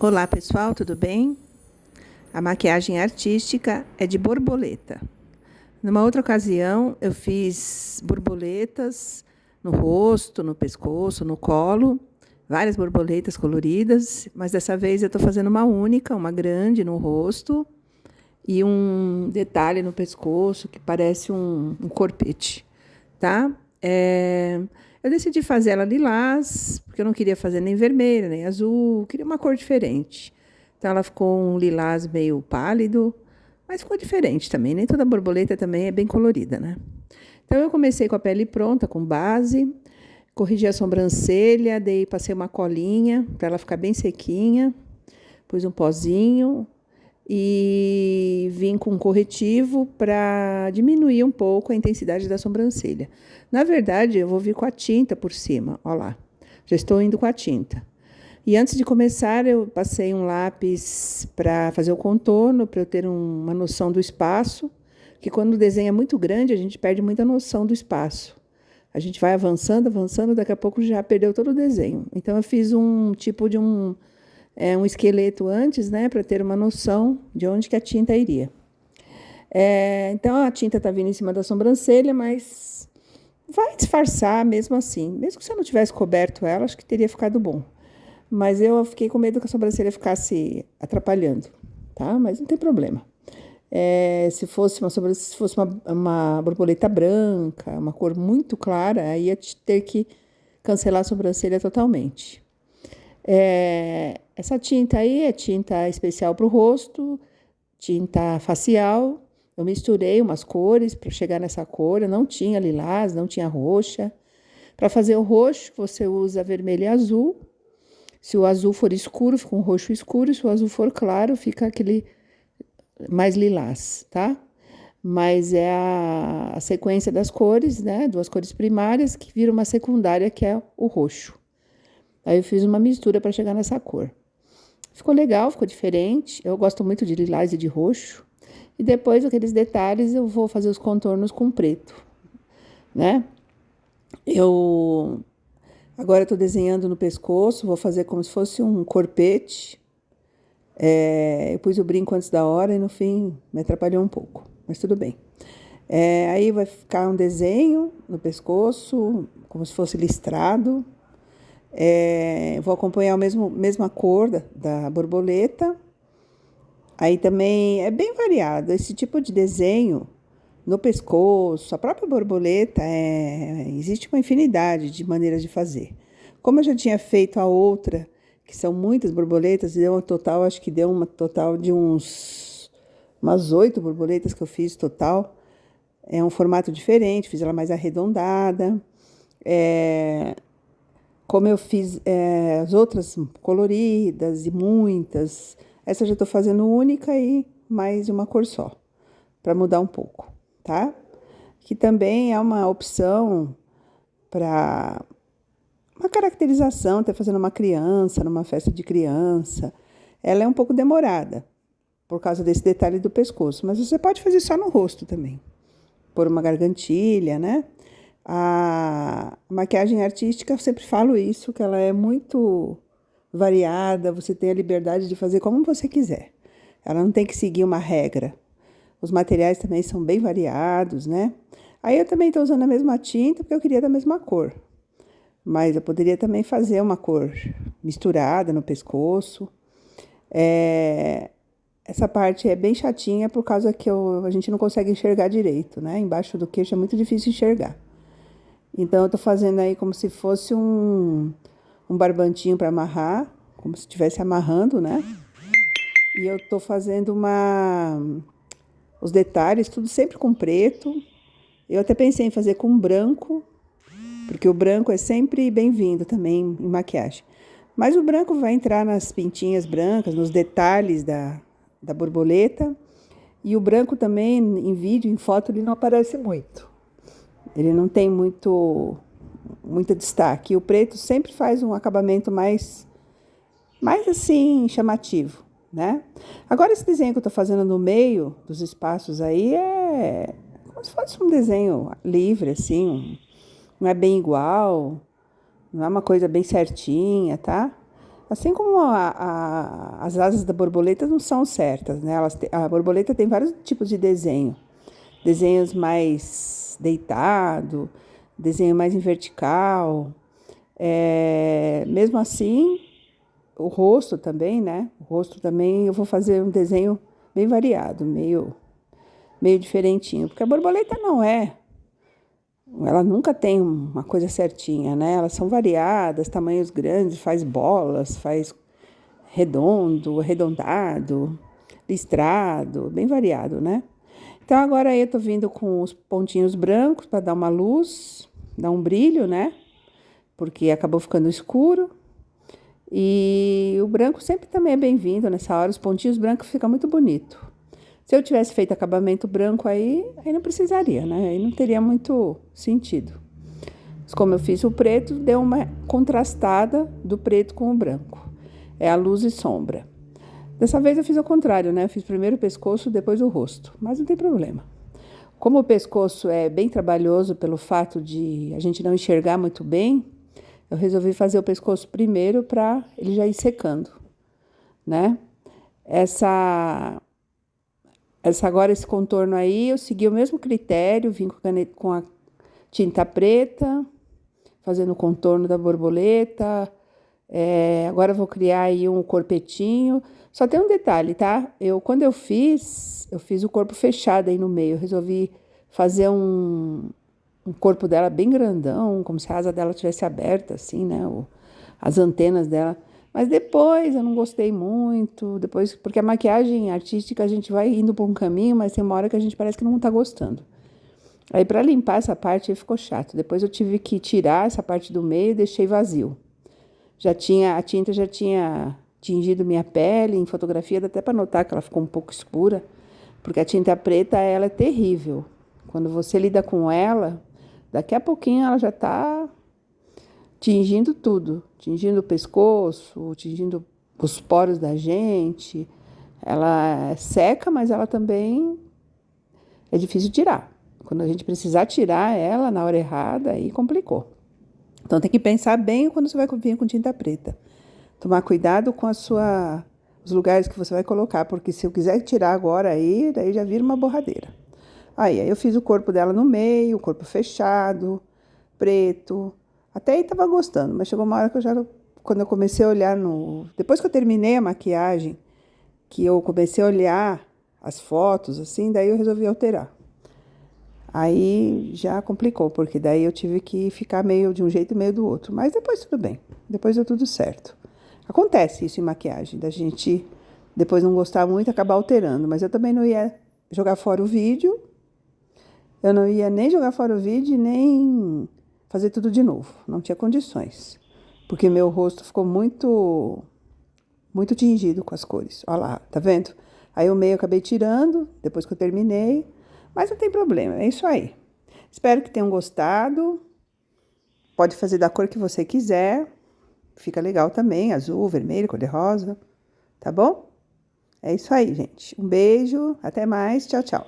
Olá pessoal, tudo bem? A maquiagem artística é de borboleta. Numa outra ocasião, eu fiz borboletas no rosto, no pescoço, no colo, várias borboletas coloridas, mas dessa vez eu estou fazendo uma única, uma grande no rosto e um detalhe no pescoço que parece um corpete, tá? Eu decidi fazer ela lilás, porque eu não queria fazer nem vermelha, nem azul, queria uma cor diferente. Então ela ficou um lilás meio pálido, mas ficou diferente também. Nem toda borboleta também é bem colorida, né? Então eu comecei com a pele pronta, com base, corrigi a sobrancelha, passei uma colinha para ela ficar bem sequinha, pus um pozinho e vim com um corretivo para diminuir um pouco a intensidade da sobrancelha. Na verdade, eu vou vir com a tinta por cima, olha lá. Já estou indo com a tinta. E antes de começar, eu passei um lápis para fazer o contorno, para eu ter uma noção do espaço, que quando o desenho é muito grande, a gente perde muita noção do espaço. A gente vai avançando, avançando, daqui a pouco já perdeu todo o desenho. Então, eu fiz um tipo de um esqueleto antes, né, para ter uma noção de onde que a tinta iria. Então, a tinta está vindo em cima da sobrancelha, mas vai disfarçar mesmo assim. Mesmo que você não tivesse coberto ela, acho que teria ficado bom. Mas eu fiquei com medo que a sobrancelha ficasse atrapalhando, tá? Mas não tem problema. Se fosse uma borboleta branca, uma cor muito clara, aí ia ter que cancelar a sobrancelha totalmente. Essa tinta aí é tinta especial para o rosto, tinta facial. Eu misturei umas cores para chegar nessa cor. Eu não tinha lilás, não tinha roxa. Para fazer o roxo, você usa vermelho e azul. Se o azul for escuro, fica um roxo escuro. Se o azul for claro, fica aquele mais lilás, tá? Mas é a sequência das cores, né? Duas cores primárias que viram uma secundária, que é o roxo. Aí eu fiz uma mistura para chegar nessa cor. Ficou legal, ficou diferente. Eu gosto muito de lilás e de roxo. E depois, aqueles detalhes, eu vou fazer os contornos com preto, né? Agora estou desenhando no pescoço, vou fazer como se fosse um corpete. Eu pus o brinco antes da hora e no fim me atrapalhou um pouco, mas tudo bem. Aí vai ficar um desenho no pescoço, como se fosse listrado. Vou acompanhar a mesma cor da borboleta. Aí também é bem variado. Esse tipo de desenho no pescoço, a própria borboleta, existe uma infinidade de maneiras de fazer. Como eu já tinha feito a outra, que são muitas borboletas, acho que deu uma total de umas 8 borboletas que eu fiz total. É um formato diferente, fiz ela mais arredondada. Como eu fiz as outras coloridas e muitas, essa eu já estou fazendo única e mais uma cor só, para mudar um pouco, tá? Que também é uma opção para uma caracterização, até fazendo uma criança, numa festa de criança. Ela é um pouco demorada, por causa desse detalhe do pescoço, mas você pode fazer só no rosto também, por uma gargantilha, né? A maquiagem artística, eu sempre falo isso, que ela é muito variada, você tem a liberdade de fazer como você quiser. Ela não tem que seguir uma regra. Os materiais também são bem variados, né? Aí eu também estou usando a mesma tinta, porque eu queria da mesma cor. Mas eu poderia também fazer uma cor misturada no pescoço. Essa parte é bem chatinha, por causa que a gente não consegue enxergar direito, né? Embaixo do queixo é muito difícil enxergar. Então, eu estou fazendo aí como se fosse um barbantinho para amarrar, como se estivesse amarrando, né? E eu estou fazendo os detalhes, tudo sempre com preto. Eu até pensei em fazer com branco, porque o branco é sempre bem-vindo também em maquiagem. Mas o branco vai entrar nas pintinhas brancas, nos detalhes da borboleta. E o branco também, em vídeo, em foto, ele não aparece muito. Ele não tem muito destaque. E o preto sempre faz um acabamento mais assim, chamativo, né? Agora, esse desenho que eu estou fazendo no meio dos espaços aí é como se fosse um desenho livre, assim. Não é bem igual, não é uma coisa bem certinha, tá? Assim como as asas da borboleta não são certas, né? A borboleta tem vários tipos de desenho. Desenhos mais deitado, desenho mais em vertical. Mesmo assim, o rosto também, né? O rosto também eu vou fazer um desenho bem variado, meio diferentinho. Porque a borboleta não é. Ela nunca tem uma coisa certinha, né? Elas são variadas, tamanhos grandes, faz bolas, faz redondo, arredondado, listrado, bem variado, né? Então agora eu tô vindo com os pontinhos brancos para dar uma luz, dar um brilho, né? Porque acabou ficando escuro. E o branco sempre também é bem-vindo nessa hora, os pontinhos brancos ficam muito bonito. Se eu tivesse feito acabamento branco aí não precisaria, né? Aí não teria muito sentido. Mas como eu fiz o preto, deu uma contrastada do preto com o branco. É a luz e sombra. Dessa vez eu fiz ao contrário, né? Eu fiz primeiro o pescoço, depois o rosto. Mas não tem problema. Como o pescoço é bem trabalhoso pelo fato de a gente não enxergar muito bem, eu resolvi fazer o pescoço primeiro para ele já ir secando, né? Agora esse contorno aí, eu segui o mesmo critério, vim com a tinta preta, fazendo o contorno da borboleta. Agora eu vou criar aí um corpetinho. Só tem um detalhe, tá? Quando eu fiz o corpo fechado aí no meio. Eu resolvi fazer um corpo dela bem grandão, como se a asa dela tivesse aberta, assim, né? As antenas dela. Mas depois eu não gostei muito, porque a maquiagem artística a gente vai indo por um caminho, mas tem uma hora que a gente parece que não tá gostando. Aí para limpar essa parte aí ficou chato. Depois eu tive que tirar essa parte do meio e deixei vazio. A tinta já tinha tingido minha pele, em fotografia dá até para notar que ela ficou um pouco escura, porque a tinta preta ela é terrível. Quando você lida com ela, daqui a pouquinho ela já tá tingindo tudo, tingindo o pescoço, tingindo os poros da gente. Ela é seca, mas ela também é difícil tirar. Quando a gente precisar tirar ela na hora errada, aí complicou. Então tem que pensar bem quando você vai vir com tinta preta. Tomar cuidado com os lugares que você vai colocar, porque se eu quiser tirar agora aí, daí já vira uma borradeira. Aí eu fiz o corpo dela no meio, o corpo fechado, preto. Até aí tava gostando, mas chegou uma hora que quando eu comecei a olhar depois que eu terminei a maquiagem, que eu comecei a olhar as fotos, assim, daí eu resolvi alterar. Aí já complicou, porque daí eu tive que ficar meio de um jeito e meio do outro. Mas depois tudo bem, depois deu tudo certo. Acontece isso em maquiagem, da gente depois não gostar muito e acabar alterando. Mas eu também não ia jogar fora o vídeo, eu não ia nem jogar fora o vídeo, nem fazer tudo de novo. Não tinha condições, porque meu rosto ficou muito tingido com as cores. Olha lá, tá vendo? Aí o meio eu acabei tirando, depois que eu terminei. Mas não tem problema, é isso aí. Espero que tenham gostado. Pode fazer da cor que você quiser. Fica legal também, azul, vermelho, cor-de-rosa. Tá bom? É isso aí, gente. Um beijo, até mais, tchau, tchau.